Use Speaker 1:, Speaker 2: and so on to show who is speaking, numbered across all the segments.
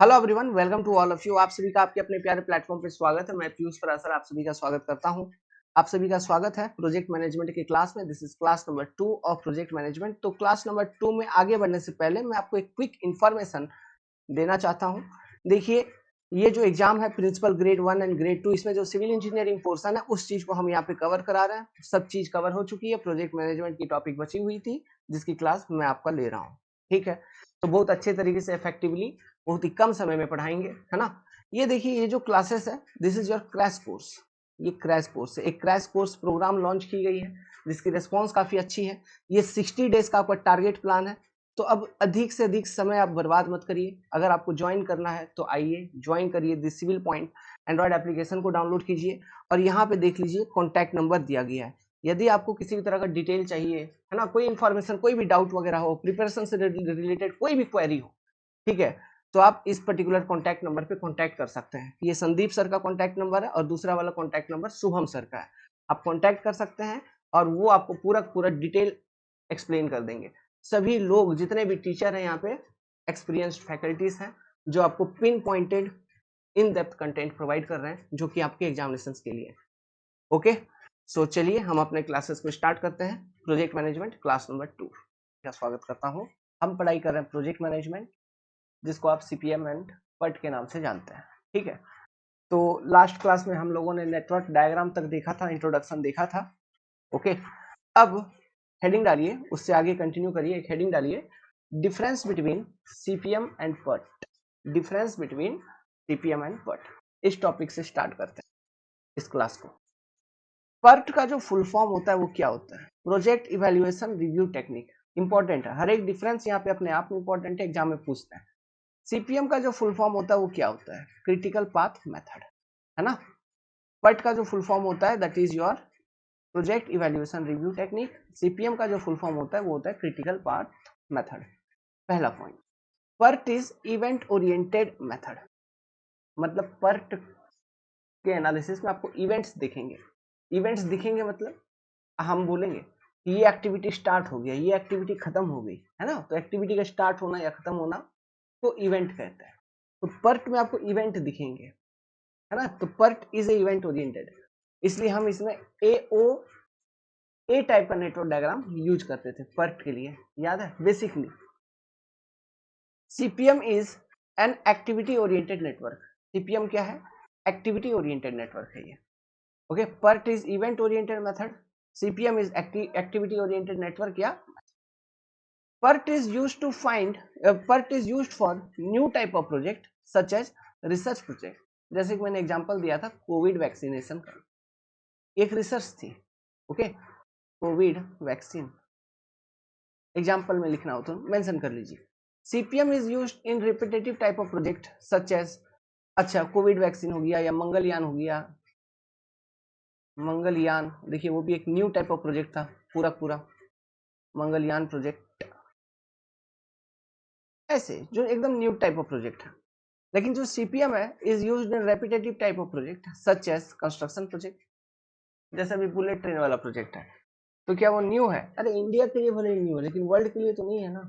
Speaker 1: Hello everyone, welcome to all of you. आप सभी का आपके अपने प्यारे प्लेटफॉर्म पे स्वागत है। मैं पीयूष परासर आप सभी का स्वागत करता हूं। आप सभी का स्वागत है प्रोजेक्ट मैनेजमेंट की क्लास में। This is class number 2 of project management. तो क्लास नंबर 2 में आगे बढ़ने से पहले मैं आपको एक क्विक इन्फॉर्मेशन देना चाहता हूं। देखिए, ये जो एग्जाम है प्रिंसिपल ग्रेड 1 एंड ग्रेड 2, इसमें जो सिविल इंजीनियरिंग पोर्सन है उस चीज को हम यहाँ पे कवर करा रहे हैं। सब चीज कवर हो चुकी है, प्रोजेक्ट मैनेजमेंट की टॉपिक बची हुई थी जिसकी क्लास मैं आपका ले रहा हूँ। ठीक है, तो बहुत अच्छे तरीके से इफेक्टिवली बहुत ही कम समय में पढ़ाएंगे, है ना। ये देखिए, ये जो क्लासेस है this is your crash course. ये क्रैश कोर्स है, एक क्रैश कोर्स प्रोग्राम लॉन्च की गई है जिसकी रिस्पॉन्स काफी अच्छी है। ये 60 डेज का आपका टारगेट प्लान है। तो अब अधिक से अधिक समय आप बर्बाद मत करिए। अगर आपको ज्वाइन करना है तो आइए ज्वाइन करिए the civil point android application को डाउनलोड कीजिए और यहाँ पे देख लीजिए कॉन्टैक्ट नंबर दिया गया है। यदि आपको किसी भी तरह का डिटेल चाहिए, है ना, कोई इन्फॉर्मेशन, कोई भी डाउट वगैरह हो, प्रिपरेशन से रिलेटेड कोई भी क्वेरी हो, ठीक है, तो आप इस पर्टिकुलर कॉन्टैक्ट नंबर पे कॉन्टैक्ट कर सकते हैं। ये संदीप सर का कॉन्टैक्ट नंबर है और दूसरा वाला कॉन्टैक्ट नंबर शुभम सर का है। आप कॉन्टैक्ट कर सकते हैं और वो आपको पूरा पूरा डिटेल एक्सप्लेन कर देंगे। सभी लोग जितने भी टीचर हैं यहाँ पे एक्सपीरियंस्ड फैकल्टीज हैं जो आपको pin pointed in depth content provide कर रहे हैं जो कि आपके एग्जामिनेशन के लिए। ओके, सो चलिए हम अपने क्लासेस को स्टार्ट करते हैं। प्रोजेक्ट मैनेजमेंट क्लास नंबर 2 का स्वागत करता हूँ। हम पढ़ाई कर रहे हैं प्रोजेक्ट मैनेजमेंट, जिसको आप सीपीएम एंड पट के नाम से जानते हैं। ठीक है, तो लास्ट क्लास में हम लोगों ने नेटवर्क डायग्राम तक देखा था, इंट्रोडक्शन देखा था। ओके, अब हेडिंग डालिए, उससे आगे कंटिन्यू करिए। एक हेडिंग डालिए, डिफरेंस बिटवीन सीपीएम एंड पट। डिफरेंस बिटवीन सीपीएम एंड पट, इस टॉपिक से स्टार्ट करते हैं इस क्लास को। पर्ट का जो फुल फॉर्म होता है वो क्या होता है? Project evaluation review technique. Important है, हर एक डिफरेंस यहाँ पे अपने आप में इंपॉर्टेंट है, एग्जाम में पूछते हैं। सीपीएम का जो फुल फॉर्म होता है वो क्या होता है? क्रिटिकल पाथ मेथड, है ना। पट का जो फुल फॉर्म होता है that is your project evaluation review technique. CPM का जो फुल फॉर्म होता है वो होता है क्रिटिकल पाथ मेथड। पहला point, PERT is event oriented method. मतलब पर्ट के एनालिसिस में आपको इवेंट्स दिखेंगे। इवेंट्स दिखेंगे मतलब हम बोलेंगे कि ये एक्टिविटी स्टार्ट हो गया, ये एक्टिविटी खत्म हो गई, है ना। तो एक्टिविटी का स्टार्ट होना या खत्म होना तो इवेंट कहते हैं। तो पर्ट में आपको इवेंट दिखेंगे, है ना। तो PERT is a event oriented, इसलिए हम इसमें ए टाइप का नेटवर्क डायग्राम यूज करते थे पर्ट के लिए, याद है। Basically CPM is an activity oriented network. CPM क्या है? एक्टिविटी ओरिएंटेड नेटवर्क है ये। Okay, PERT is event oriented method, CPM is activity oriented network. या PERT is used to find PERT is used for new type of project such as research project। जैसे कि मैंने example दिया था COVID vaccination का, एक research थी। Okay, Covid vaccine example में लिखना हो तो मेंशन कर लीजिए। CPM is used in repetitive type of project such as, अच्छा कोविड वैक्सीन हो गया या मंगलयान हो गया। मंगलयान देखिए वो भी एक न्यू टाइप ऑफ प्रोजेक्ट था, पूरा पूरा मंगलयान प्रोजेक्ट, ऐसे जो एकदम न्यू टाइप ऑफ प्रोजेक्ट है। लेकिन जो सीपीएम है is used in repetitive type of project such as construction project. जैसे अभी बुलेट ट्रेन वाला प्रोजेक्ट है, तो क्या वो न्यू है? अरे इंडिया के लिए भले न्यू है लेकिन वर्ल्ड के लिए तो नहीं है ना।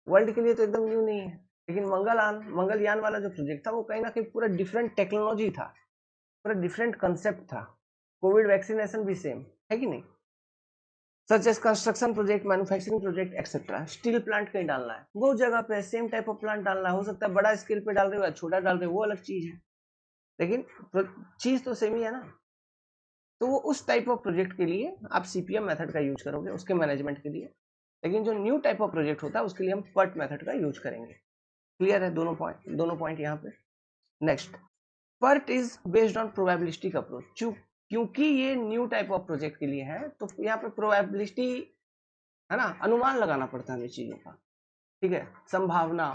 Speaker 1: वर्ल्ड के लिए तो एकदम न्यू नहीं है। लेकिन मंगलयान वाला जो प्रोजेक्ट था वो कहीं ना कहीं पूरा डिफरेंट टेक्नोलॉजी था, पूरा डिफरेंट कंसेप्ट था। कोविड वैक्सीनेशन भी सेम है कि नहीं। Such as construction project, manufacturing project etcetera. Steel plant कहीं डालना है, बहुत जगह पे सेम टाइप ऑफ प्लांट डालना है, हो सकता है बड़ा स्केल पे डाल रहे हो या छोटा डाल रहे हो, वो अलग चीज है, लेकिन चीज तो सेम ही है ना। तो वो उस टाइप ऑफ प्रोजेक्ट के लिए आप सीपीएम मेथड का यूज करोगे उसके मैनेजमेंट के लिए। लेकिन जो न्यू टाइप ऑफ प्रोजेक्ट होता है उसके लिए हम पर्ट मेथड का यूज करेंगे। क्लियर है दोनों पॉइंट यहाँ पे। Next, PERT is based on probabilistic approach. क्योंकि ये न्यू टाइप ऑफ प्रोजेक्ट के लिए है तो यहाँ पे प्रोबेबिलिटी, है ना, अनुमान लगाना पड़ता है हमें चीजों का। ठीक है, संभावना,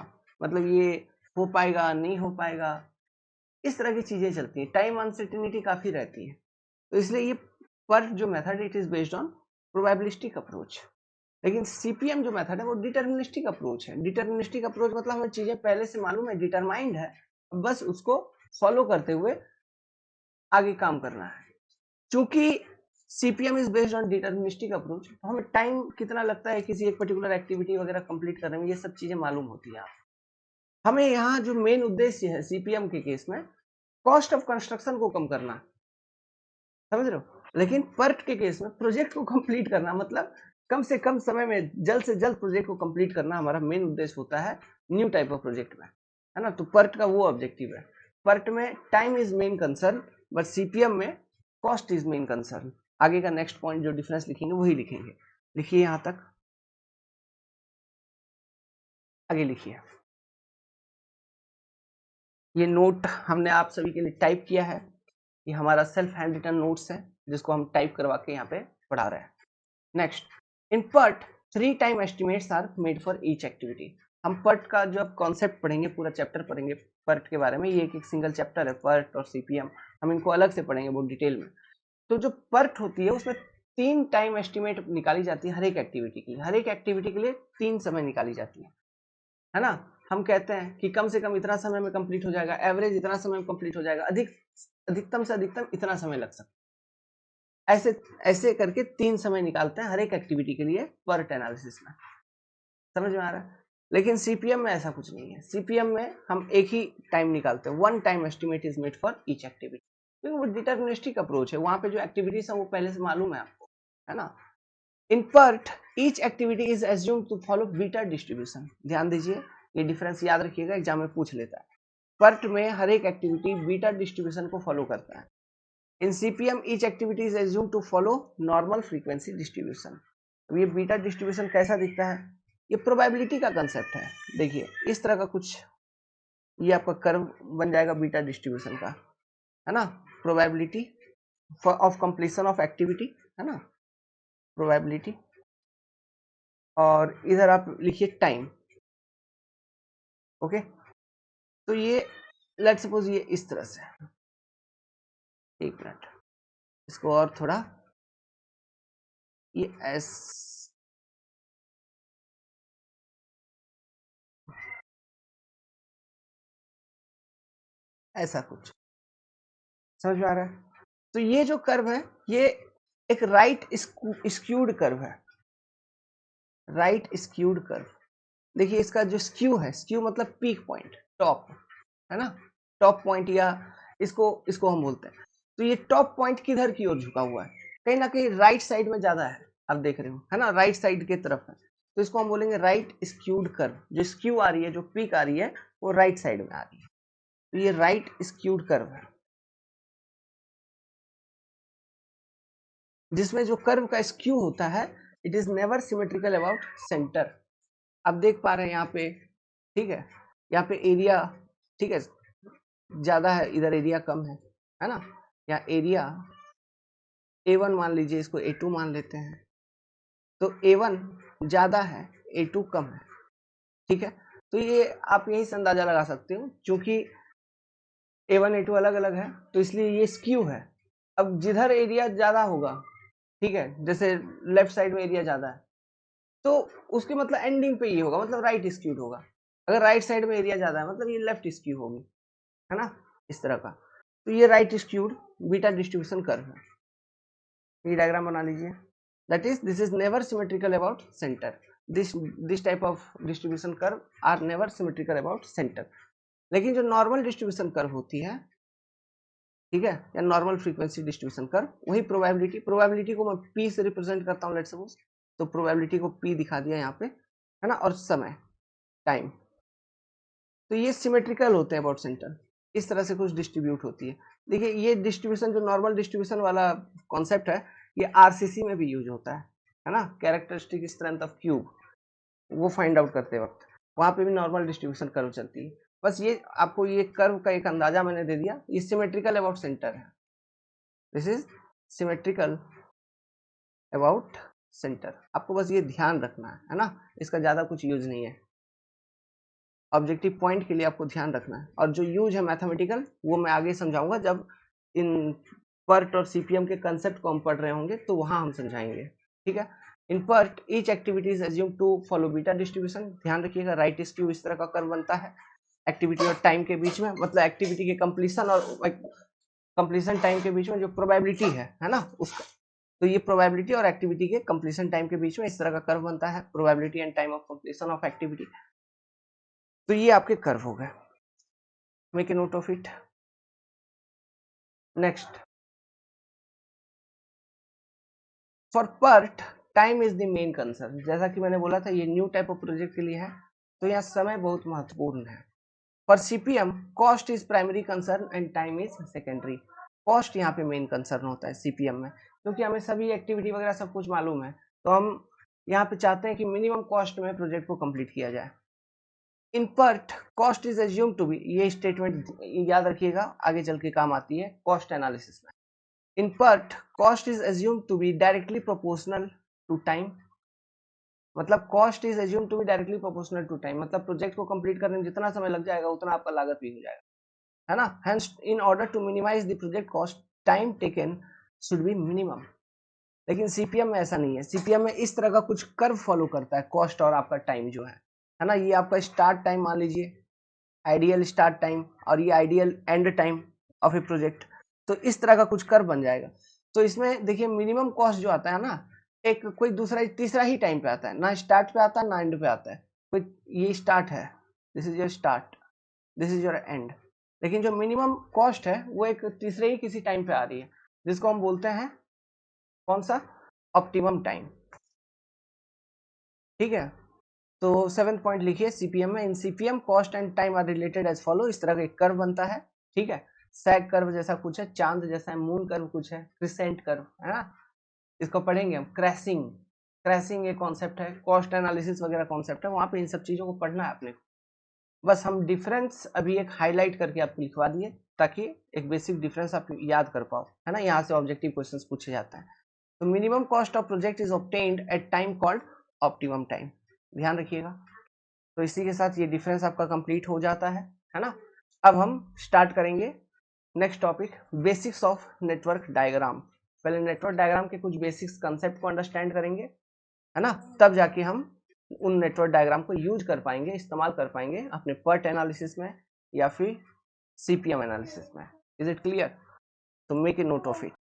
Speaker 1: मतलब ये हो पाएगा नहीं हो पाएगा, इस तरह की चीजें चलती है। टाइम अनसर्टेनिटी काफी रहती है, तो इसलिए ये पर जो method it is based on probabilistic approach. लेकिन सीपीएम जो मेथड है वो डिटर्मिनिस्टिक अप्रोच है। डिटर्मिनिस्टिक अप्रोच मतलब हमें चीजें पहले से मालूम है, डिटरमाइंड है, बस उसको फॉलो करते हुए आगे काम करना है। चूंकि CPM is based on deterministic approach तो हमें टाइम कितना लगता है किसी एक पर्टिकुलर एक्टिविटी वगैरह कंप्लीट करने में, ये सब चीजें मालूम होती है। हमें यहाँ जो मेन उद्देश्य है सीपीएम के केस में कॉस्ट ऑफ कंस्ट्रक्शन को कम करना, समझ रहे हो। लेकिन पर्ट के केस में प्रोजेक्ट को कंप्लीट करना, मतलब कम से कम समय में जल्द से जल्द प्रोजेक्ट को कंप्लीट करना हमारा मेन उद्देश्य होता है न्यू टाइप ऑफ प्रोजेक्ट में, है ना। तो पर्ट का वो ऑब्जेक्टिव है। पर्ट में time is main concern, but CPM में कॉस्ट इज मेन कंसर्न। आगे का नेक्स्ट पॉइंट जो डिफरेंस लिखेंगे वही लिखेंगे। लिखिए यहां तक, आगे लिखिए। ये नोट हमने आप सभी के लिए टाइप किया है, ये हमारा सेल्फ हैंड रिटन नोट्स है जिसको हम टाइप करवा के यहाँ पे पढ़ा रहे हैं। Next, in PERT 3 time estimates are made for each activity. हम पर्ट का जब कॉन्सेप्ट पढ़ेंगे, पूरा चैप्टर पढ़ेंगे पर्ट के बारे में, ये एक सिंगल चैप्टर है पर्ट और सीपीएम, हम इनको अलग से पढ़ेंगे बहुत डिटेल में। तो जो पर्ट होती है उसमें 3 टाइम एस्टिमेट निकाली जाती है हर एक एक्टिविटी की, हर एक एक्टिविटी के लिए 3 समय निकाली जाती है ना। हम कहते हैं कि कम से कम इतना समय में कंप्लीट हो जाएगा, एवरेज इतना समय में कंप्लीट हो जाएगा, अधिकतम से अधिकतम इतना समय लग सकता है। ऐसे ऐसे करके 3 समय निकालते हैं हर एक एक्टिविटी के लिए पर्ट एनालिसिस में, समझ में आ रहा है। लेकिन सीपीएम में ऐसा कुछ नहीं है। सीपीएम में हम एक ही टाइम निकालते हैं, 1 time estimate is made for each activity, क्योंकि वो डिटर्मिनिस्टिक अप्रोच है। वहां पे जो एक्टिविटीज है वो पहले से मालूम है आपको, है ना। In PERT each activity is assumed to follow beta distribution. ध्यान दीजिए, ये डिफरेंस याद रखिएगा, एग्जाम में पूछ लेता है। पर्ट में हर एक एक्टिविटी बीटा डिस्ट्रीब्यूशन को फॉलो करता है। In CPM each activity is assumed to follow normal frequency distribution. अब ये बीटा डिस्ट्रीब्यूशन कैसा दिखता है, ये प्रोबेबिलिटी का कंसेप्ट है। देखिए इस तरह का कुछ ये आपका कर्व बन जाएगा बीटा डिस्ट्रीब्यूशन का, है ना। Probability of completion of activity, है ना, प्रोबेबिलिटी, और इधर आप लिखिए टाइम। ओके, तो ये लेट्स सपोज ये इस तरह से, एक मिनट इसको और थोड़ा, ये ऐसा कुछ समझ में आ रहा है। तो ये जो कर्व है ये एक राइट स्क्यूड कर्व है, राइट स्क्यूड कर्व। देखिए इसका जो स्क्यू है, स्क्यू मतलब पीक पॉइंट, टॉप, है ना, टॉप पॉइंट, या इसको इसको हम बोलते हैं। तो ये टॉप पॉइंट किधर की ओर झुका हुआ है, कहीं ना कहीं राइट साइड में ज्यादा है, आप देख रहे हो, है ना, राइट साइड की तरफ है। तो इसको हम बोलेंगे राइट स्क्यूड कर्व। जो स्क्यू आ रही है, जो पीक आ रही है, वो राइट साइड में आ रही है, तो ये राइट स्क्यूड कर्व है। जिसमें जो कर्व का स्क्यू होता है, it is never symmetrical about centre. आप देख पा रहे हैं यहाँ पे, ठीक है, यहाँ पे एरिया, ठीक है, ज्यादा है, इधर एरिया कम है ना। या एरिया A1 मान लीजिए, इसको A2 मान लेते हैं, तो A1 ज्यादा है, A2 कम है, ठीक है। तो ये आप यही से अंदाजा लगा सकते हो, क्योंकि A1 A2 अलग अलग है तो इसलिए ये स्क्यू है। अब जिधर एरिया ज्यादा होगा, ठीक है, जैसे लेफ्ट साइड में एरिया ज्यादा है, तो उसके मतलब एंडिंग पे ये होगा, मतलब राइट स्क्यूड होगा। अगर राइट साइड में एरिया ज्यादा है मतलब ये लेफ्ट स्क्यू होगी, है ना, इस तरह का। तो ये right skewed beta distribution curve है। ये डायग्राम बना लीजिए, that is this is never symmetrical about centre. This type of distribution curve are never symmetrical about centre. लेकिन जो नॉर्मल डिस्ट्रीब्यूशन कर्व होती है, ठीक है, या नॉर्मल फ्रीक्वेंसी डिस्ट्रीब्यूशन कर्व, वही प्रोबेबिलिटी को मैं पी से रिप्रेजेंट करता हूँ, लेट्स सपोज। तो प्रोबेबिलिटी को पी दिखा दिया यहाँ पे, है ना, और समय, टाइम, तो ये सिमेट्रिकल होते हैं अबाउट सेंटर, इस तरह से कुछ डिस्ट्रीब्यूट होती है। देखिए ये डिस्ट्रीब्यूशन, जो नॉर्मल डिस्ट्रीब्यूशन वाला कॉन्सेप्ट है, ये आरसीसी में भी यूज होता है ना, कैरेक्टरिस्टिक स्ट्रेंथ ऑफ क्यूब, वो फाइंड आउट करते वक्त वहां पे भी नॉर्मल डिस्ट्रीब्यूशन कर्व चलती है। बस ये आपको ये कर्व का एक अंदाजा मैंने दे दिया, ये सिमेट्रिकल अबाउट सेंटर है, this is symmetrical about centre. आपको बस ये ध्यान रखना है ना, इसका ज्यादा कुछ यूज नहीं है, ऑब्जेक्टिव पॉइंट के लिए आपको ध्यान रखना है। और जो यूज है मैथमेटिकल, वो मैं आगे समझाऊंगा जब इन पर्ट और सीपीएम के कंसेप्ट को हम पढ़ रहे होंगे, तो वहां हम समझाएंगे, ठीक है। In PERT each activity is assume to follow beta distribution. ध्यान रखिएगा, राइट स्क्यू इस तरह का कर्व बनता है एक्टिविटी और टाइम के बीच में, मतलब एक्टिविटी के कंप्लीशन और कंप्लीशन टाइम के बीच में जो प्रोबेबिलिटी है ना, उसका। तो ये प्रोबेबिलिटी और एक्टिविटी के कंप्लीशन टाइम के बीच में इस तरह का कर्व बनता है, probability and time of completion of activity. तो ये आपके कर्व हो गए, make a note of it. Next, for PERT time is the main concern. जैसा कि मैंने बोला था ये न्यू टाइप ऑफ प्रोजेक्ट के लिए है, तो यहाँ समय बहुत महत्वपूर्ण है। For CPM cost is primary concern and time is secondary. Cost यहाँ पे मेन कंसर्न होता है सीपीएम में, क्योंकि हमें सभी एक्टिविटी वगैरह सब कुछ मालूम है, तो हम यहाँ पे चाहते हैं कि मिनिमम कॉस्ट में प्रोजेक्ट को कंप्लीट किया जाए। In PERT cost is assume to be, ये स्टेटमेंट याद रखिएगा, आगे चल के काम आती है कॉस्ट एनालिसिस में। In PERT cost is assume to be directly proportional to time. मतलब cost is assume to be directly proportional to time, मतलब प्रोजेक्ट को कंप्लीट करने में जितना समय लग जाएगा उतना आपका लागत भी हो जाएगा, है ना। Hence in order to minimise the project cost time taken should be minimum. लेकिन सीपीएम में ऐसा नहीं है, सीपीएम में इस तरह का कुछ कर्व फॉलो करता है कॉस्ट और आपका टाइम जो है ना। ये आपका स्टार्ट टाइम मान लीजिए, आइडियल स्टार्ट टाइम, और ये ideal and time of A project, तो इस तरह का कुछ कर्व बन जाएगा। तो इसमें देखिए मिनिमम कॉस्ट जो आता है ना, एक कोई दूसरा तीसरा ही टाइम पे आता है, ना स्टार्ट पे आता है ना एंड पे आता है। कोई ये स्टार्ट है, this is your start, this is your and, लेकिन जो मिनिमम कॉस्ट है वो एक तीसरे ही किसी टाइम पे आ रही है, जिसको हम बोलते हैं कौन सा, ऑप्टिमम टाइम। ठीक है, तो 7th पॉइंट लिखिए सीपीएम में, in CPM cost and time are related as follow. इस तरह का एक कर्व बनता है, ठीक है, सैग कर्व जैसा कुछ है, चांद जैसा है, मून कर्व कुछ है, क्रिसेंट कर्व है ना, इसको पढ़ेंगे हम। क्रैशिंग, क्रैशिंग एक कॉन्सेप्ट है, कॉस्ट एनालिसिस वगैरह कॉन्सेप्ट है, वहां पे इन सब चीजों को पढ़ना है आपने। बस हम डिफरेंस अभी एक हाईलाइट करके आपको लिखवा दिए, ताकि एक बेसिक डिफरेंस आप याद कर पाओ, है ना। यहाँ से ऑब्जेक्टिव क्वेश्चंस पूछे जाते हैं। तो minimum cost of project is obtained at time called optimum time, ध्यान रखिएगा। तो इसी के साथ ये डिफरेंस आपका कंप्लीट हो जाता है ना। अब हम स्टार्ट करेंगे next topic, basics of network diagram. पहले नेटवर्क डायग्राम के कुछ बेसिक्स कंसेप्ट को अंडरस्टैंड करेंगे, है ना, तब जाके हम उन नेटवर्क डायग्राम को यूज कर पाएंगे, इस्तेमाल कर पाएंगे अपने पर्ट एनालिसिस में या फिर सीपीएम एनालिसिस में। Is it clear? तो make a note of it.